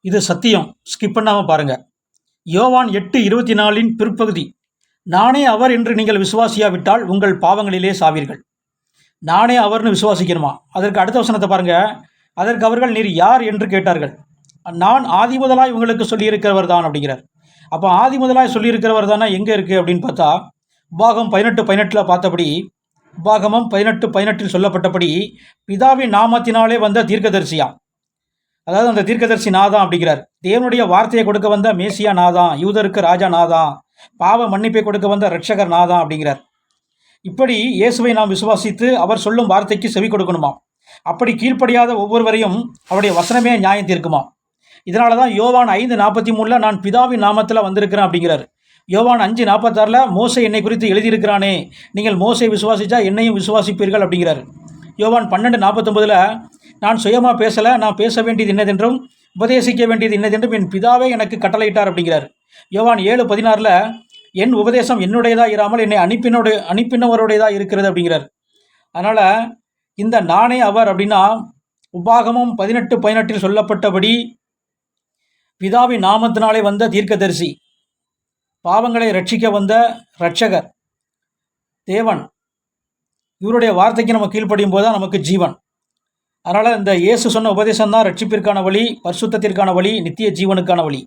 இது சத்தியம். ஸ்கிப் பண்ணாமல் பாருங்கள். யோவான் 8:24 பிற்பகுதி. நானே அவர் என்று நீங்கள் விசுவாசியாவிட்டால் உங்கள் பாவங்களிலே சாவீர்கள். நானே அவர்னு விசுவாசிக்கணுமா? அதற்கு அடுத்த வசனத்தை பாருங்க. அதற்கு அவர்கள், நீர் யார் என்று கேட்டார்கள். நான் ஆதி முதலாய் உங்களுக்கு சொல்லியிருக்கிறவர் தான் அப்படிங்கிறார். அப்போ ஆதி முதலாய் சொல்லியிருக்கிறவர் தானே எங்கே இருக்குது அப்படின்னு பார்த்தா, உபாகம் 18:18 பார்த்தபடி, உபாகமம் 18:18 சொல்லப்பட்டபடி பிதாவின் நாமத்தினாலே வந்த தீர்க்கதரிசியாம். அதாவது அந்த தீர்க்கதரிசி நாதான் அப்படிங்கிறார். தேவனுடைய வார்த்தையை கொடுக்க வந்த மேசியா நாதான், யூதருக்கு ராஜா நாதான், பாவ மன்னிப்பை கொடுக்க வந்த ரட்சகர் நாதான் அப்படிங்கிறார். இப்படி இயேசுவை நாம் விசுவாசித்து அவர் சொல்லும் வார்த்தைக்கு செவி கொடுக்கணுமா? அப்படி கீழ்ப்படியாத ஒவ்வொருவரையும் அவருடைய வசனமே நியாயம் தீர்க்குமா? இதனால தான் யோவான் 5:43 நான் பிதாவின் நாமத்தில் வந்திருக்கிறேன் அப்படிங்கிறார். யோவான் 5:46 மோசே என்னை குறித்து எழுதியிருக்கிறானே, நீங்கள் மோசை விசுவாசிச்சா என்னையும் விசுவாசிப்பீர்கள் அப்படிங்கிறார். யோவான் 12:49 நான் சுயமாக பேசலை, நான் பேச வேண்டியது என்னதென்றும் உபதேசிக்க வேண்டியது என்னதென்றும் என் பிதாவே எனக்கு கட்டளையிட்டார் அப்படிங்கிறார். யோவான் 7:16 என் உபதேசம் என்னுடையதாக இராமல் என்னை அனுப்பினவருடையதாக இருக்கிறது அப்படிங்கிறார். அதனால் இந்த நானே அவர் அப்படின்னா உபாகமம் 18:18 சொல்லப்பட்டபடி பிதாவின் நாமத்தினாலே வந்த தீர்க்கதரிசி, பாவங்களை ரட்சிக்க வந்த இரட்சகர் தேவன், இவருடைய வார்த்தைக்கு நம்ம கீழ்ப்படியும் போது தான் நமக்கு ஜீவன். அதனால் இந்த இயேசு சொன்ன உபதேசம் தான் ரட்சிப்பிற்கான வழி, பரிசுத்தத்திற்கான வழி, நித்திய ஜீவனுக்கான வழி.